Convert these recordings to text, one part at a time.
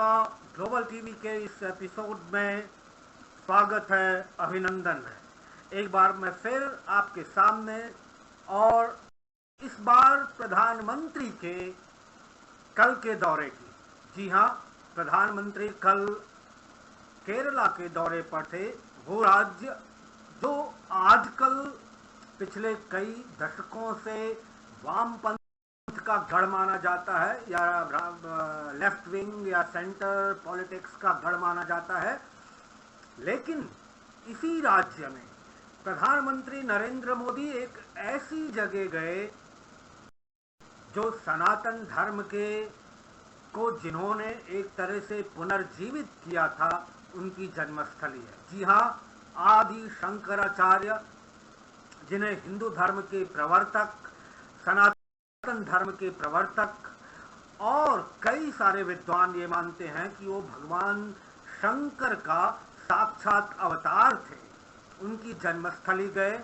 आपका global TV के इस एपिसोड में स्वागत है, अभिनंदन है। एक बार मैं फिर आपके सामने, और इस बार प्रधानमंत्री के कल के दौरे की। जी हाँ, प्रधानमंत्री कल केरला के दौरे पर थे। वो राज्य जो आजकल पिछले कई दशकों से वामपंथ का गढ़ माना जाता है, या लेफ्ट विंग या सेंटर पॉलिटिक्स का गढ़ माना जाता है, लेकिन इसी राज्य में प्रधानमंत्री नरेंद्र मोदी एक ऐसी जगह गए जो सनातन धर्म को जिन्होंने एक तरह से पुनर्जीवित किया था, उनकी जन्मस्थली है। जी हाँ, आदि शंकराचार्य, जिन्हें हिंदू धर्म के प्रवर्तक, सनातन धर्म के प्रवर्तक और कई सारे विद्वान ये मानते हैं कि वो भगवान शंकर का साक्षात अवतार थे, उनकी जन्मस्थली गए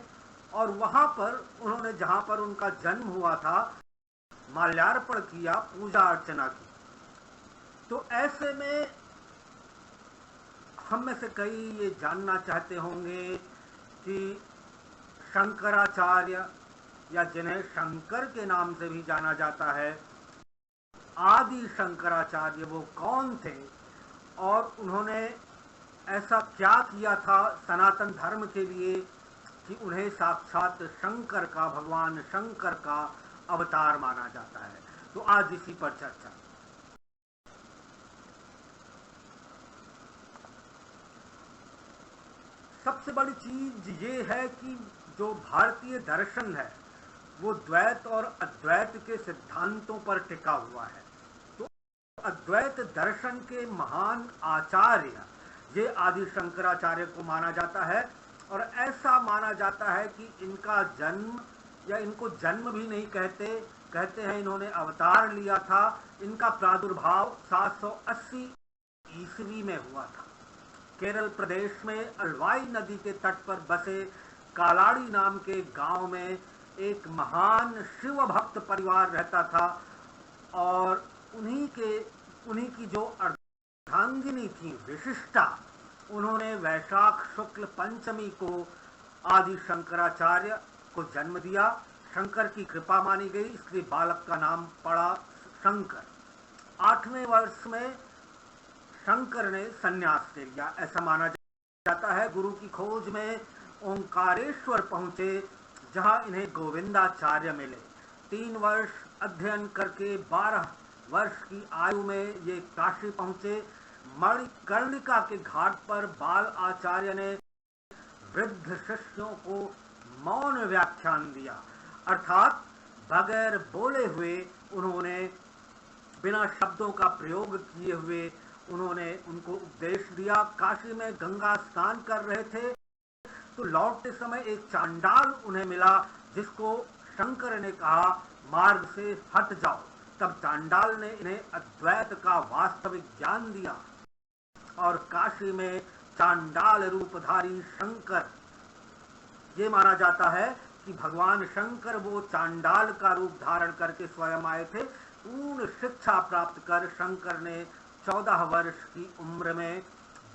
और वहां पर उन्होंने, जहां पर उनका जन्म हुआ था, माल्यार्पण किया, पूजा अर्चना की। तो ऐसे में हम में से कई ये जानना चाहते होंगे कि शंकराचार्य, या जिन्हें शंकर के नाम से भी जाना जाता है, आदि शंकराचार्य, वो कौन थे और उन्होंने ऐसा क्या किया था सनातन धर्म के लिए कि उन्हें साक्षात शंकर का, भगवान शंकर का अवतार माना जाता है। तो आज इसी पर चर्चा। सबसे बड़ी चीज ये है कि जो भारतीय दर्शन है वो द्वैत और अद्वैत के सिद्धांतों पर टिका हुआ है। तो अद्वैत दर्शन के महान आचार्य ये आदि शंकराचार्य को माना जाता है, और ऐसा माना जाता है कि इनका जन्म, या इनको जन्म भी नहीं कहते हैं इन्होंने अवतार लिया था। इनका प्रादुर्भाव 780 ईस्वी में हुआ था। केरल प्रदेश में अलवाई नदी के तट पर बसे कालाड़ी नाम के गांव में एक महान शिव भक्त परिवार रहता था, और उन्हीं की जो अर्धांगिनी थी विशिष्टा, उन्होंने वैशाख शुक्ल पंचमी को आदि शंकराचार्य को जन्म दिया। शंकर की कृपा मानी गई, इसलिए बालक का नाम पड़ा शंकर। 8वें वर्ष में शंकर ने संन्यास ले लिया, ऐसा माना जाता है। गुरु की खोज में ओंकारेश्वर पहुंचे, जहां इन्हें गोविंदाचार्य मिले। 3 वर्ष अध्ययन करके 12 वर्ष की आयु में ये काशी पहुंचे। मणिकर्णिका के घाट पर बाल आचार्य ने वृद्ध शिष्यों को मौन व्याख्यान दिया, अर्थात बगैर बोले हुए उन्होंने, बिना शब्दों का प्रयोग किए हुए उन्होंने उनको उपदेश दिया। काशी में गंगा स्नान कर रहे थे तो लौटते समय एक चांडाल उन्हें मिला, जिसको शंकर ने कहा, मार्ग से हट जाओ। तब चांडाल ने इन्हें अद्वैत का वास्तविक ज्ञान दिया, और काशी में चांडाल रूपधारी शंकर, ये माना जाता है कि भगवान शंकर वो चांडाल का रूप धारण करके स्वयं आए थे। पूर्ण शिक्षा प्राप्त कर शंकर ने 14 वर्ष की उम्र में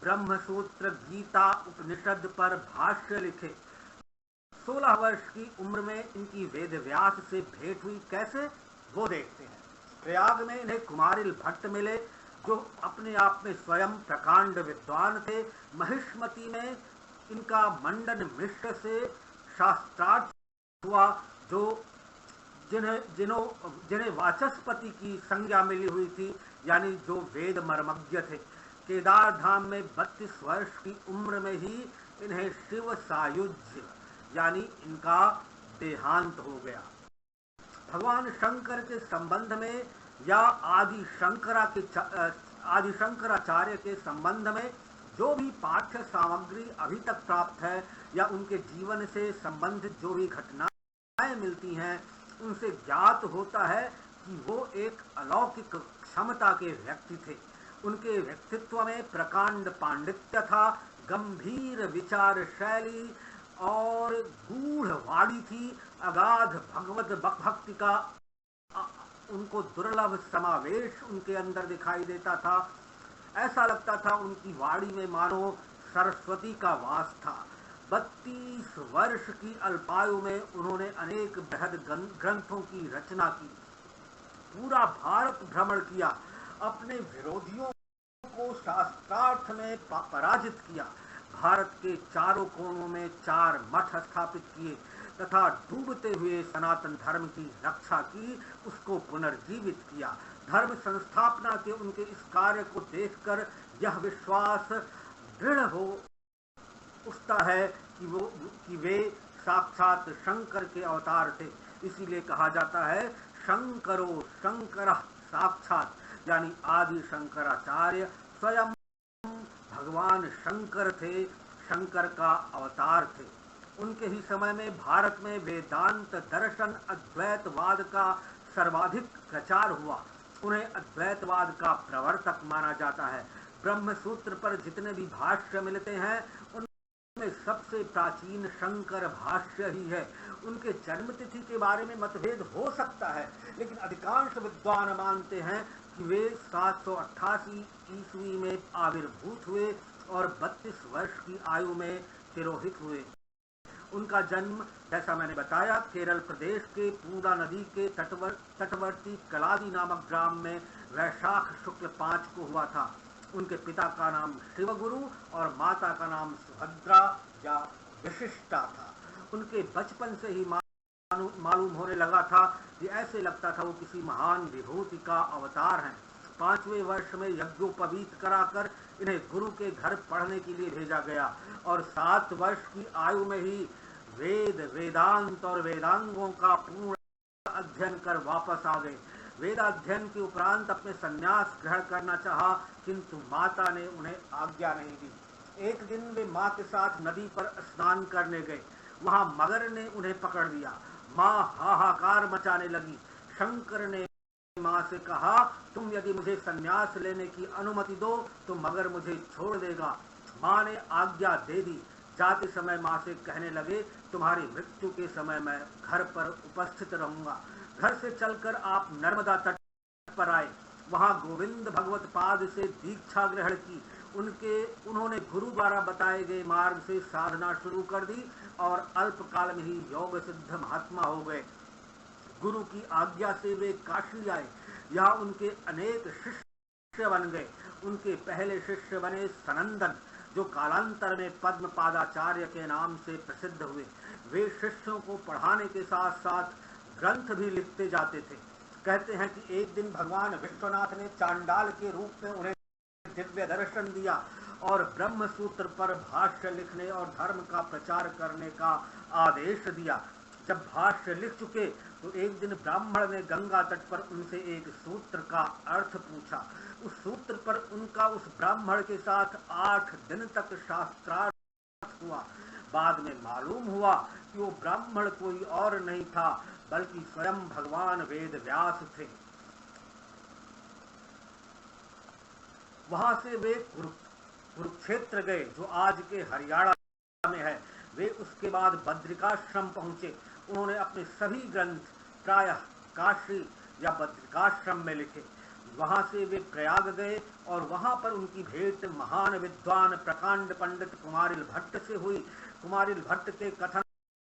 ब्रह्मसूत्र, गीता, उपनिषद पर भाष्य लिखे। 16 वर्ष की उम्र में इनकी वेद व्यास से भेंट हुई। कैसे, वो देखते हैं। प्रयाग में इन्हें कुमारिल भट्ट मिले, जो अपने आप में स्वयं प्रकांड विद्वान थे। महिष्मती में इनका मंडन मिश्र से शास्त्रार्थ हुआ, जो जिन्हें वाचस्पति की संज्ञा मिली हुई थी, यानी जो वेद मर्मज्ञ थे। केदार धाम में 32 वर्ष की उम्र में ही इन्हें शिव सायुज्य, यानी इनका देहांत हो गया। भगवान शंकर के संबंध में, या आदि शंकराचार्य के संबंध में जो भी पाठ्य सामग्री अभी तक प्राप्त है, या उनके जीवन से संबंधित जो भी घटनाएं मिलती हैं, उनसे ज्ञात होता है कि वो एक अलौकिक क्षमता के व्यक्ति थे। उनके व्यक्तित्व में प्रकांड पांडित्य था, गंभीर विचार शैली और गूढ़ वाणी थी, अगाध भगवत भक्ति का उनको दुर्लभ समावेश उनके अंदर दिखाई देता था। ऐसा लगता था उनकी वाणी में मानो सरस्वती का वास था। 32 वर्ष की अल्पायु में उन्होंने अनेक बृहद ग्रंथों की रचना की, पूरा भारत भ्रमण किया, अपने विरोधियों को शास्त्रार्थ में पराजित किया, भारत के चारों कोनों में 4 मठ स्थापित किए तथा डूबते हुए सनातन धर्म की रक्षा की, उसको पुनर्जीवित किया। धर्म संस्थापना के उनके इस कार्य को देखकर यह विश्वास दृढ़ हो उठता है कि वे साक्षात शंकर के अवतार थे। इसीलिए कहा जाता है शंकरो शंकर साक्षात, यानी आदि शंकराचार्य स्वयं भगवान शंकर थे, शंकर का अवतार थे। उनके ही समय में भारत में वेदांत दर्शन अद्वैतवाद का सर्वाधिक प्रचार हुआ। उन्हें अद्वैतवाद का प्रवर्तक माना जाता है। ब्रह्म सूत्र पर जितने भी भाष्य मिलते हैं उनमें सबसे प्राचीन शंकर भाष्य ही है। उनके जन्म तिथि के बारे में मतभेद हो सकता है, लेकिन अधिकांश विद्वान मानते हैं कि वे 788 ईस्वी में आविर्भूत हुए और 32 वर्ष की आयु में तिरोहित हुए। उनका जन्म, जैसा मैंने बताया, केरल प्रदेश के पूर्णा नदी के तटवर्ती कलादी नामक ग्राम में वैशाख शुक्ल 5 को हुआ था। उनके पिता का नाम शिवगुरु और माता का नाम सुभद्रा या विशिष्टा था। उनके बचपन से ही मालूम होने लगा था कि ऐसे लगता था वो किसी महान विभूति का अवतार हैं। 5वें वर्ष में यज्ञोपवीत कराकर इन्हें गुरु के घर पढ़ने के लिए भेजा गया और 7 वर्ष की आयु में ही वेद, वेदांत और वेदांगों का पूर्ण अध्ययन कर वापस आ गए। वेदाध्ययन के उपरांत अपने संन्यास ग्रहण करना चाहा, किंतु माता ने उन्हें आज्ञा नहीं दी। एक दिन वे माँ के साथ नदी पर स्नान करने गए। वहां मगर ने उन्हें पकड़ लिया। माँ हाहाकार मचाने लगी। शंकर ने माँ से कहा, तुम यदि मुझे संन्यास लेने की अनुमति दो तो मगर मुझे छोड़ देगा। माँ ने आज्ञा दे दी। जाते समय माँ से कहने लगे, तुम्हारी मृत्यु के समय मैं घर पर उपस्थित रहूंगा। घर से चलकर आप नर्मदा तट पर आए। वहां गोविंद भगवत पाद से दीक्षा ग्रहण की। उन्होंने गुरु द्वारा बताए गए मार्ग से साधना शुरू कर दी और अल्पकाल में ही योग सिद्ध महात्मा हो गए। गुरु की आज्ञा से वे काशी आए। यहाँ उनके अनेक शिष्य बन गए। उनके पहले शिष्य बने सनंदन, जो कालांतर में पद्म पादाचार्य के नाम से प्रसिद्ध हुए। वे शिष्यों को पढ़ाने के साथ साथ ग्रंथ भी लिखते जाते थे। कहते हैं कि एक दिन भगवान विश्वनाथ ने चांडाल के रूप में उन्हें दिव्य दर्शन दिया और ब्रह्म सूत्र पर भाष्य लिखने और धर्म का प्रचार करने का आदेश दिया। जब भाष्य लिख चुके तो एक दिन ब्राह्मण ने गंगा तट पर उनसे एक सूत्र का अर्थ पूछा। उस सूत्र पर उनका उस ब्राह्मण के साथ 8 दिन तक शास्त्रार्थ हुआ। बाद में मालूम हुआ कि वो ब्राह्मण कोई और नहीं था बल्कि स्वयं भगवान वेद व्यास थे। वहां से वे कुरुक्षेत्र गए, जो आज के हरियाणा में है। वे उसके बाद बद्रिकाश्रम पहुंचे। उन्होंने अपने सभी ग्रंथ प्रायः काशी या बद्रिकाश्रम में लिखे। वहां से वे प्रयाग गए और वहां पर उनकी भेंट महान विद्वान प्रकांड पंडित कुमारिल भट्ट से हुई। कुमारिल भट्ट के कथन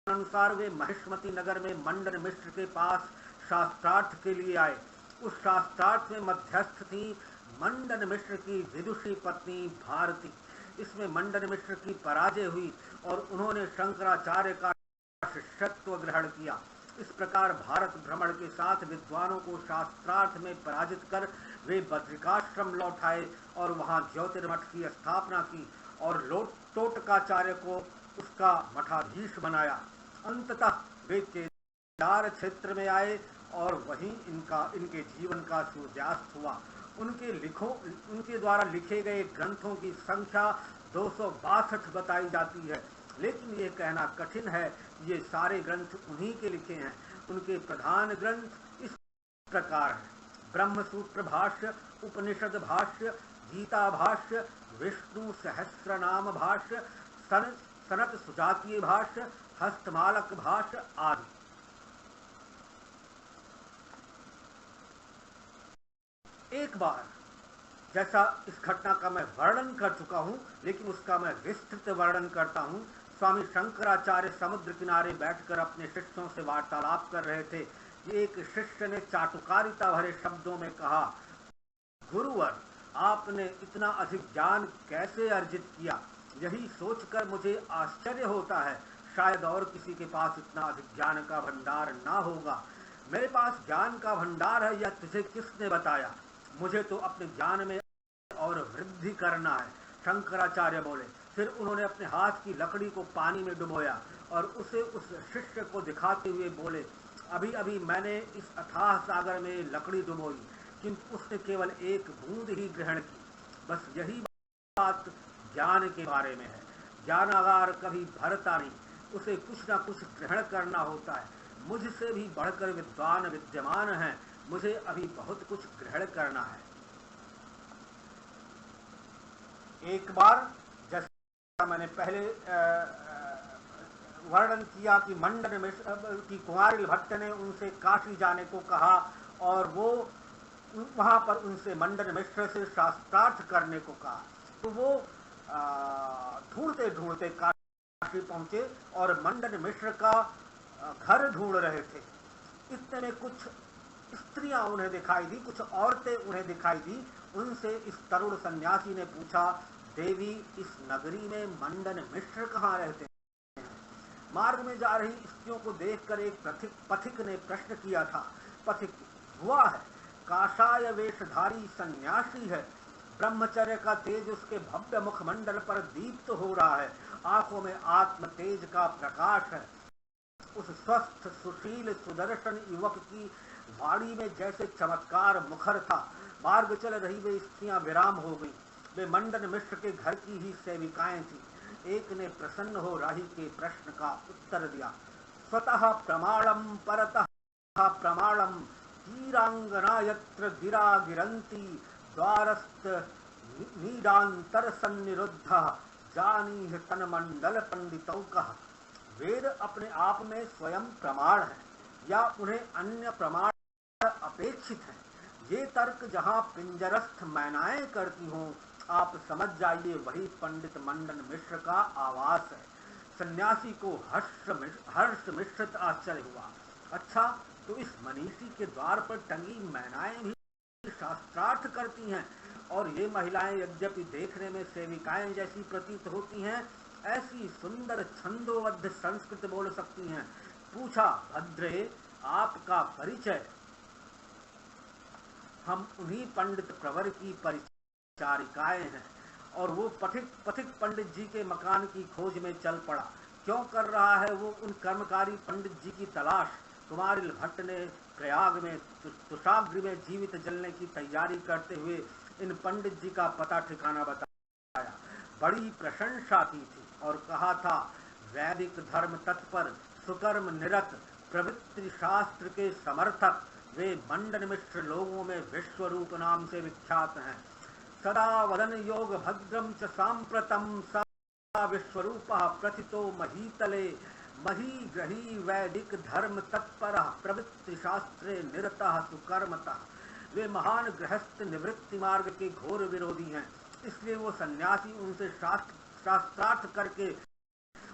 अनुसार वे महिष्मती नगर में मंडन मिश्र के पास शास्त्रार्थ के लिए आए। उस शास्त्रार्थ में मध्यस्थ थी मंडन मिश्र की विदुषी पत्नी भारती। इसमें मंडन मिश्र की पराजय हुई और उन्होंने शंकराचार्य का शिष्यत्व ग्रहण किया। इस प्रकार भारत भ्रमण के साथ विद्वानों को शास्त्रार्थ में पराजित कर वे बद्रिकाश्रम लौट आए और वहां ज्योतिर्मठ की स्थापना की और टोटकाचार्य को उसका मठाधीश बनाया। अंततः वे केदार क्षेत्र में आए और वहीं इनके जीवन का सूर्यास्त हुआ। उनके द्वारा लिखे गए ग्रंथों की संख्या 262 बताई जाती है, लेकिन ये कहना कठिन है ये सारे ग्रंथ उन्हीं के लिखे हैं। उनके प्रधान ग्रंथ इस प्रकार हैं: ब्रह्मसूत्र भाष्य, उपनिषद भाष्य, गीता भाष्य, विष्णु सहस्रनाम भाष्य, सनत सुजातीय भाष्य, हस्तमालक भाष्य आदि। एक बार जैसा इस घटना का मैं वर्णन कर चुका हूं, लेकिन उसका मैं विस्तृत वर्णन करता हूं। स्वामी शंकराचार्य समुद्र किनारे बैठकर अपने शिष्यों से वार्तालाप कर रहे थे कि एक शिष्य ने चाटुकारिता भरे शब्दों में कहा, गुरुवर, आपने इतना अधिक ज्ञान कैसे अर्जित किया? यही सोचकर मुझे आश्चर्य होता है, शायद और किसी के पास इतना अधिक ज्ञान का भंडार ना होगा। मेरे पास ज्ञान का भंडार है, यह तुझे किसने बताया? मुझे तो अपने ज्ञान में और वृद्धि करना है, शंकराचार्य बोले। फिर उन्होंने अपने हाथ की लकड़ी को पानी में डुबोया और उसे उस शिष्य को दिखाते हुए बोले, अभी अभी मैंने इस अथाह सागर में लकड़ी डुबोई, किंतु उसने केवल एक बूंद ही ग्रहण की। बस यही बात ज्ञान के बारे में है। ज्ञानागार कभी भरता नहीं, उसे कुछ ना कुछ ग्रहण करना होता है। मुझसे भी बढ़कर विद्वान विद्यमान हैं, मुझे अभी बहुत कुछ ग्रहण करना है। एक बार, जैसा मैंने पहले वर्णन किया कि मंडन मिश्र की कुमारिल भट्ट ने उनसे काशी जाने को कहा और वो वहां पर उनसे मंडन मिश्र से शास्त्रार्थ करने को कहा, तो वो ढूंढते ढूंढते काशी पहुंचे और मंडन मिश्र का घर ढूंढ रहे थे। इतने में कुछ स्त्रियां उन्हें दिखाई दी, कुछ औरतें उन्हें दिखाई दी। उनसे इस तरुण सन्यासी ने पूछा, देवी, इस नगरी में मंडन मिश्र कहाँ रहते हैं? मार्ग में जा रही स्त्रियों को देखकर एक पथिक ने प्रश्न किया था। पथिक हुआ है, काषाय वेशधारी सन्यासी है, ब्रह्मचर्य का तेज उसके भव्य मुखमंडल पर दीप्त हो रहा है, आंखों में आत्म तेज का प्रकाश है। उस स्वस्थ सुशील सुदर्शन युवक की वाणी में जैसे चमत्कार मुखर था। मार्ग चल रही वे स्त्रियां विराम हो गई। वे मंडन मिश्र के घर की ही सेविकाएं थी। एक ने प्रसन्न हो राही के प्रश्न का उत्तर दिया, स्वतः प्रमाणम परतः प्रमाणम, तीरांगना यत्र गिरा गिरंती, द्वारस्थ नीडांतर सन्निरुद्ध, जानी तन मंडल पंडितों का। वेद अपने आप में स्वयं प्रमाण है या उन्हें अन्य प्रमाण अपेक्षित है। ये तर्क जहां पिंजरस्थ मैनाएं करती हों, आप समझ जाइए वही पंडित मंडन मिश्र का आवास है। सन्यासी को हर्ष मिश्रित आश्चर्य हुआ। अच्छा, तो इस मनीषी के द्वार पर टंगी मैनाएं भी शास्त्रार्थ करती हैं, और ये महिलाएं यद्यपि देखने में सेविकाएं जैसी प्रतीत होती हैं, ऐसी सुंदर छंदोबद्ध संस्कृत बोल सकती हैं। पूछा, भद्रे, आपका परिचय? हम उन्हीं पंडित प्रवर की परिचारिकाएं हैं। और वो पथिक पंडित जी के मकान की खोज में चल पड़ा। क्यों कर रहा है वो उन कर्मकारी पंडित जी की तलाश? कुमारिल भट्ट ने प्रयाग में तुषाग्र में जीवित जलने की तैयारी करते हुए इन पंडित जी का पता ठिकाना बताया। बड़ी प्रशंसा की थी और कहा था, वैदिक धर्म तत्पर, सुकर्म निरत, प्रवृत्ति शास्त्र के समर्थक वे मंडन मिश्र लोगों में विश्व रूप नाम से विख्यात हैं। सदा वदन योग भद्रम च सांप्रतम सा विश्वरूपः प्रथितो महीतले, मही ग्रही वैदिक धर्म तत्पर, प्रवृत्ति शास्त्रे निरतः सुकर्मतः। वे महान गृहस्थ निवृत्ति मार्ग के घोर विरोधी हैं, इसलिए वो सन्यासी उनसे शास्त्रार्थ करके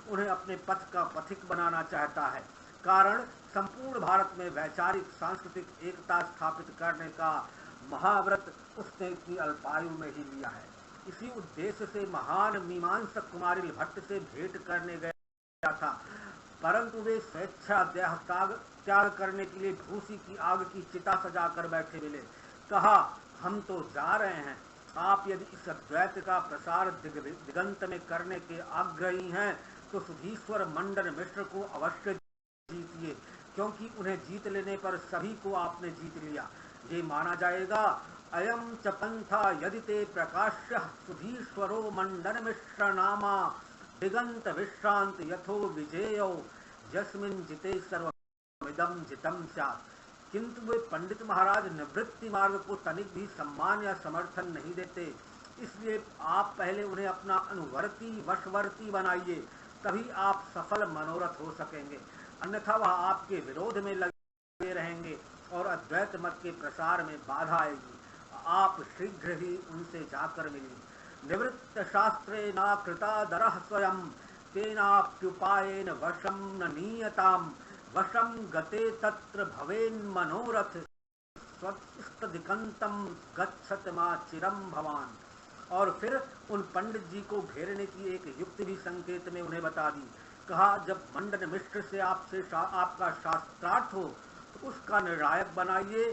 उन्हें अपने पथ का पथिक बनाना चाहता है। कारण, संपूर्ण भारत में वैचारिक सांस्कृतिक एकता स्थापित करने का महाव्रत उसने इतनी अल्पायु में ही लिया है। इसी उद्देश्य से महान मीमांसक कुमारिल भट्ट से भेंट करने गया था, परंतु वे स्वेच्छा देह त्याग करने के लिए भूसी की आग की चिता सजाकर बैठे मिले। कहा, हम तो जा रहे हैं, आप यदि इस अद्वैत का प्रसार दिगंत में करने के आग्रही हैं तो सुधीश्वर मंडन मिश्र को अवश्य जीतिए, क्योंकि उन्हें जीत लेने पर सभी को आपने जीत लिया। ये माना जाएगा, अयम च पंथा यदि ते प्रकाश्य सुधीश्वरो मंडन मिश्र नामा, दिगंत विश्रांत यथो विजेयो, यस्मिन् जिते सर्वमिदं जितम स्यात्। किंतु वे पंडित महाराज निवृत्ति मार्ग को तनिक भी सम्मान या समर्थन नहीं देते, इसलिए आप पहले उन्हें अपना अनुवर्ती वशवर्ती बनाइए, तभी आप सफल मनोरथ हो सकेंगे। अन्यथा वह आपके विरोध में लगे रहेंगे और अद्वैत मत के प्रसार में बाधा आएगी। आप शीघ्र ही उनसे जाकर मिली। निवृत्त शास्त्रे ना कृता दरः स्वयं तेनाप्युपायेन वशं न नीयताम वशं गते तत्र भवेन् मनोरथ स्वस्तिकंतम गच्छत मा चिरम भवान। और फिर उन पंडित जी को घेरने की एक युक्ति भी संकेत में उन्हें बता दी। कहा, जब मंडन मिश्र से आपका शास्त्रार्थ हो तो उसका निर्णायक बनाइए।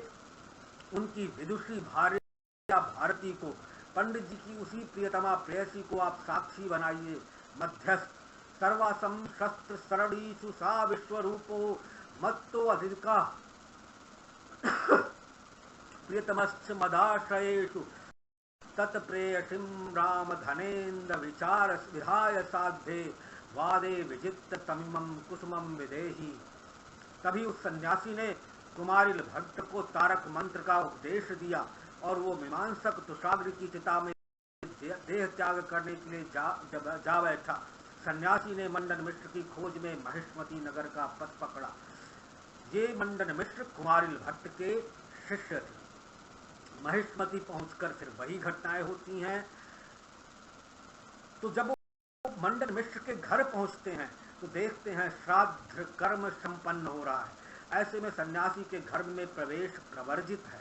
उनकी विदुषी भार्या भारती को, पंडित जी की उसी प्रियतमा प्रेयसी को आप साक्षी बनाइए। मध्यस्थ सर्वासम शस्त्र सरणीषु सा विश्वरूपो मत्तो अधिका प्रियतमश्च मदाश्रयेषु तत्प्रेयसीं राम धनेन्द्र विचार विधाय साध्ये वादे विजित तमिमं कुसुमं विदेही। तभी उस सन्यासी ने कुमारिल भट्ट को तारक मंत्र का उपदेश दिया और वो मीमांसक तुषाग्र की चिता में देह त्याग करने के लिए जा बैठा। सन्यासी ने मंडन मिश्र की खोज में महिष्मती नगर का पथ पकड़ा। ये मंडन मिश्र कुमारिल भट्ट के शिष्य थे। महिष्मती पहुंचकर फिर वही घटनाएं होती हैं। तो जब वो मंडन मिश्र के घर पहुंचते हैं तो देखते हैं श्राद्ध कर्म संपन्न हो रहा है। ऐसे में सन्यासी के घर में प्रवेश प्रवर्जित है।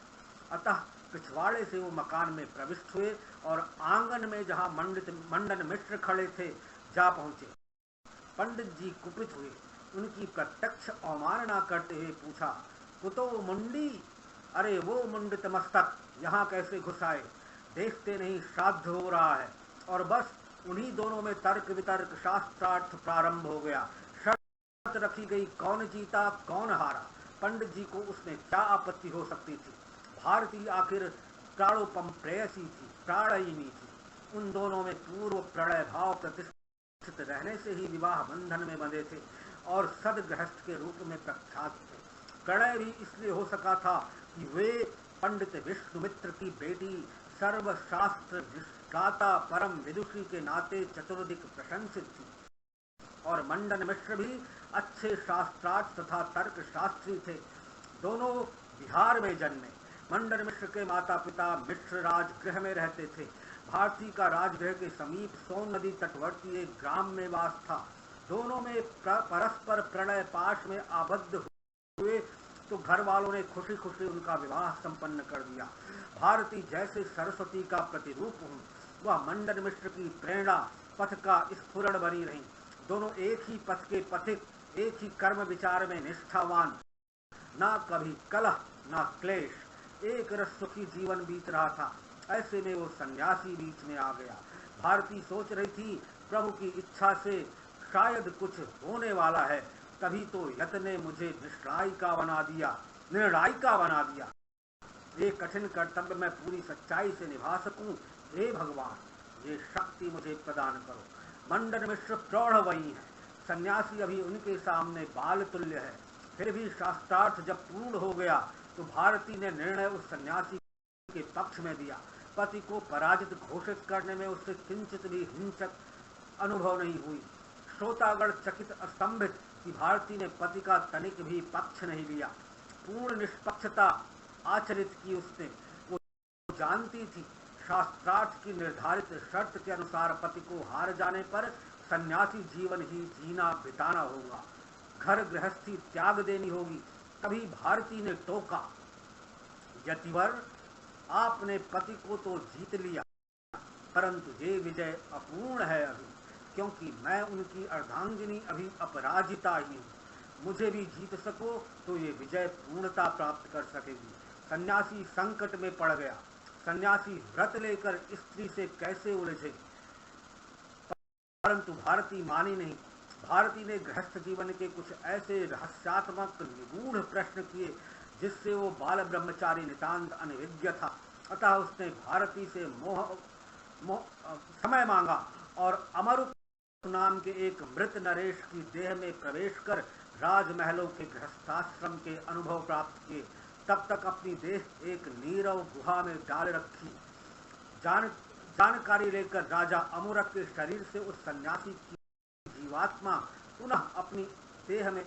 अतः पिछवाड़े से वो मकान में प्रविष्ट हुए और आंगन में जहां मंडन मिश्र खड़े थे जा पहुंचे। पंडित जी कुपित हुए। उनकी प्रत्यक्ष अवमानना करते हुए पूछा, कुतो मुंडी, अरे वो मुंडित मस्तक यहाँ कैसे घुस आए? देखते नहीं श्राद्ध हो रहा है। और बस उन्हीं दोनों में तर्क वितर्क शास्त्रार्थ प्रारंभ हो गया। शर्त रखी गई, कौन जीता कौन हारा। पंडित जी को उसमें क्या आपत्ति हो सकती थी? भारती आखिर प्राणोपम प्रेयसी थी, प्राणयिनी थी। उन दोनों में पूर्व प्रणय भाव प्रतिष्ठित रहने से ही विवाह बंधन में बंधे थे और सदगृहस्थ के रूप में प्रख्यात थे। प्रणय भी इसलिए हो सका था कि वे पंडित विष्णुमित्र की बेटी सर्वशास्त्र गाता परम विदुषी के नाते चतुर्दिक प्रशंसित थी और मंडन मिश्र भी अच्छे शास्त्रार्थ तथा तर्क शास्त्री थे। दोनों बिहार में जन्मे। मंडन मिश्र के माता पिता मिश्र राजगृह में रहते थे। भारती का राजगृह के समीप सोन नदी तटवर्ती एक ग्राम में वास था। दोनों में परस्पर प्रणय पाश में आबद्ध हुए तो घर वालों ने खुशी खुशी उनका विवाह संपन्न कर दिया। भारती जैसे सरस्वती का प्रतिरूप हूँ, वह मंडन मिश्र की प्रेरणा पथ का स्फुरण बनी रही। दोनों एक ही पथ के पथिक, एक ही कर्म विचार में निष्ठावान। ना कभी कलह ना क्लेश, एक रस सुखी जीवन बीत रहा था। ऐसे में वो सन्यासी बीच में आ गया। भारती सोच रही थी, प्रभु की इच्छा से शायद कुछ होने वाला है, तभी तो यत ने मुझे निर्णायिका बना दिया। ये कठिन कर्तव्य मैं पूरी सच्चाई से निभा सकूं, हे भगवान ये शक्ति मुझे प्रदान करो। मंडन मिश्र प्रौढ़ वही है, सन्यासी अभी उनके सामने बाल तुल्य है। फिर भी शास्त्रार्थ जब पूर्ण हो गया तो भारती ने निर्णय उस सन्यासी के पक्ष में दिया। पति को पराजित घोषित करने में उससे किंचित भी हिंसक अनुभव नहीं हुई। श्रोतागण चकित स्तंभित कि भारती ने पति का तनिक भी पक्ष नहीं लिया। पूर्ण निष्पक्षता आचरित की उसने। वो जानती थी शास्त्रार्थ की निर्धारित शर्त के अनुसार पति को हार जाने पर सन्यासी जीवन ही जीना बिताना होगा, घर गृहस्थी त्याग देनी होगी। तभी भारती ने टोका, यतिवर आपने पति को तो जीत लिया, परंतु ये विजय अपूर्ण है अभी, क्योंकि मैं उनकी अर्धांगिनी अभी अपराजिता ही हूँ। मुझे भी जीत सको तो ये विजय पूर्णता प्राप्त कर सकेगी। सन्यासी संकट में पड़ गया। सन्यासी व्रत लेकर स्त्री से कैसे उलझे? परंतु भारती मानी नहीं। भारती ने गृहस्थ जीवन के कुछ ऐसे रहस्यात्मक निगूढ़ प्रश्न किए जिससे वो बाल ब्रह्मचारी नितांत अनभिज्ञ था। अतः उसने भारती से समय मांगा और अमरुत नाम के एक मृत नरेश की देह में प्रवेश कर राजमहलों के गृहस्थाश्रम के अनुभव प्राप्त किए। तब तक अपनी देह एक नीरव गुहा में डाल रखी। जानकारी लेकर राजा अमुरक के शरीर से उस सन्यासी की जीवात्मा पुनः अपनी देह में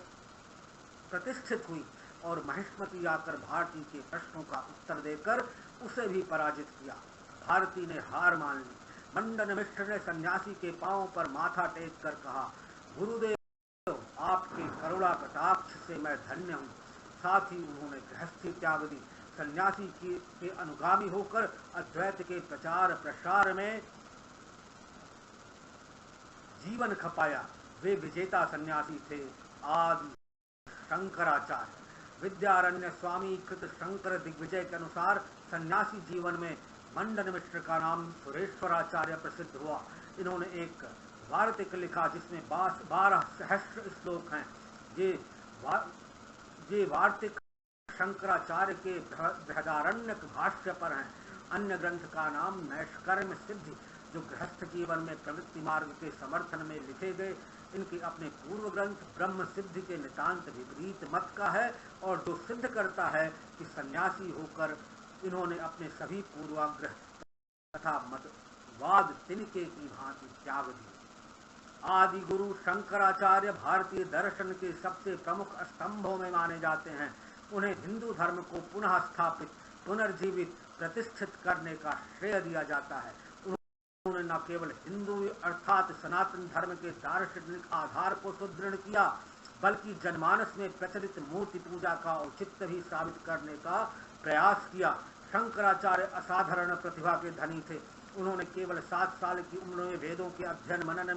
प्रतिष्ठित हुई और महिष्मती आकर भारती के प्रश्नों का उत्तर देकर उसे भी पराजित किया। भारती ने हार मान ली। मंडन मिश्र ने सन्यासी के पांव पर माथा टेक कर कहा, गुरुदेव, आपके करुणा कटाक्ष से मैं धन्य हूँ। साथ ही उन्होंने गृहस्थी त्याग दी। सन्यासी के अनुगामी होकर अद्वैत के प्रचार प्रसार में जीवन खपाया। वे विजेता सन्यासी थे आदि शंकराचार्य। विद्यारण्य स्वामी कृत शंकर दिग्विजय के अनुसार सन्यासी जीवन में मंडन मिश्र का नाम सुरेश्वराचार्य प्रसिद्ध हुआ। इन्होंने एक वार्तिक लिखा जिसमें 12 सहस्र श्लोक हैं। ये वार्तिक शंकराचार्य के बृहदारण्यक भाष्य पर हैं। अन्य ग्रंथ का नाम नैष्कर्म्य सिद्धि, जो गृहस्थ जीवन में प्रवृत्ति मार्ग के समर्थन में लिखे गए। इनके अपने पूर्व ग्रंथ ब्रह्म सिद्धि के नितांत विपरीत मत का है और जो सिद्ध करता है कि सन्यासी होकर इन्होंने अपने सभी पूर्वाग्रह तथा मतवाद तिनके की भांति त्याग दिए। आदि गुरु शंकराचार्य भारतीय दर्शन के सबसे प्रमुख स्तंभों में माने जाते हैं। उन्हें हिंदू धर्म को पुनः स्थापित, पुनर्जीवित, प्रतिष्ठित करने का श्रेय दिया जाता है। उन्होंने न केवल हिंदू अर्थात सनातन धर्म के दार्शनिक आधार को सुदृढ़ किया, बल्कि जनमानस में प्रचलित मूर्ति पूजा का औचित्य भी साबित करने का प्रयास किया। शंकराचार्य असाधारण प्रतिभा के धनी थे। उन्होंने केवल 7 साल की उम्र में वेदों के अध्ययन मनन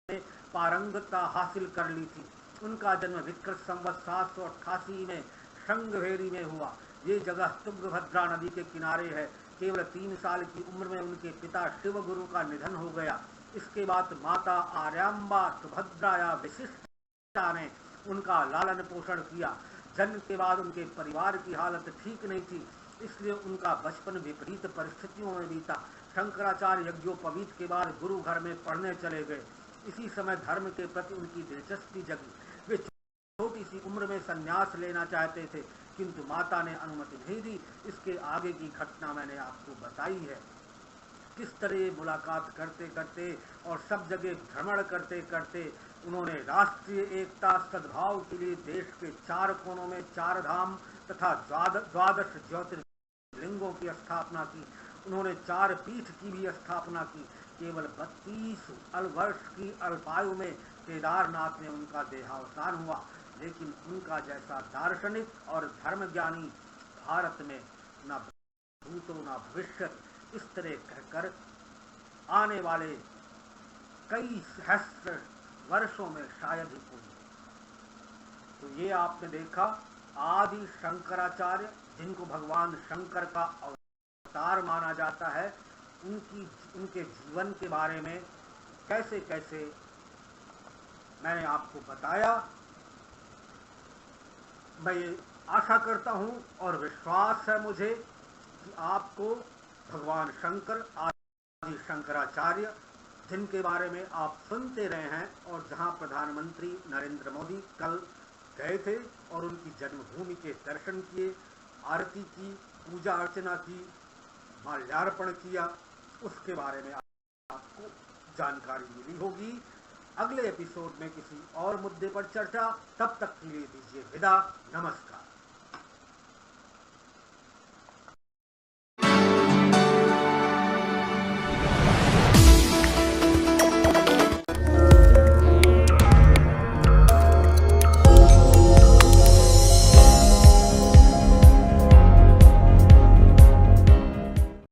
में पारंगतता हासिल कर ली थी। उनका जन्म विक्रत संवत 788 में श्रृंगवेरी में हुआ। ये जगह तुंगभद्रा नदी के किनारे है। केवल 3 साल की उम्र में उनके पिता शिव गुरु का निधन हो गया। इसके बाद माता आर्यांबा सुभद्रा या विशिष्टा ने उनका लालन पोषण किया। जन्म के बाद उनके परिवार की हालत ठीक नहीं थी, इसलिए उनका बचपन विपरीत परिस्थितियों में बीता। शंकराचार्य यज्ञोपवीत के बाद गुरु घर में पढ़ने चले गए। इसी समय धर्म के प्रति उनकी दिलचस्पी जगी। वे छोटी सी उम्र में संन्यास लेना चाहते थे, किंतु माता ने अनुमति नहीं दी। इसके आगे की घटना मैंने आपको बताई है। किस तरह मुलाकात करते करते और सब जगह भ्रमण करते करते उन्होंने राष्ट्रीय एकता सद्भाव के लिए देश के 4 कोनों में 4 धाम तथा 12 ज्योतिर्लिंगों की स्थापना की। उन्होंने 4 पीठ की भी स्थापना की। केवल 32 वर्ष की अल्पायु में केदारनाथ में उनका देहावसान हुआ, लेकिन उनका जैसा दार्शनिक और धर्म ज्ञानी भारत में न भूतो न भविष्य, इस तरह कहकर आने वाले कई सहस्र वर्षों में शायद ही कोई। तो ये आपने देखा आदि शंकराचार्य, जिनको भगवान शंकर का अवतार माना जाता है, उनके जीवन के बारे में कैसे कैसे मैंने आपको बताया। मैं ये आशा करता हूं और विश्वास है मुझे कि आपको भगवान शंकर आदि शंकराचार्य, जिनके बारे में आप सुनते रहे हैं और जहां प्रधानमंत्री नरेंद्र मोदी कल गए थे और उनकी जन्मभूमि के दर्शन किए, आरती की, पूजा अर्चना की, माल्यार्पण किया, उसके बारे में आपको जानकारी मिली होगी। अगले एपिसोड में किसी और मुद्दे पर चर्चा। तब तक के लिए दीजिए विदा। नमस्कार।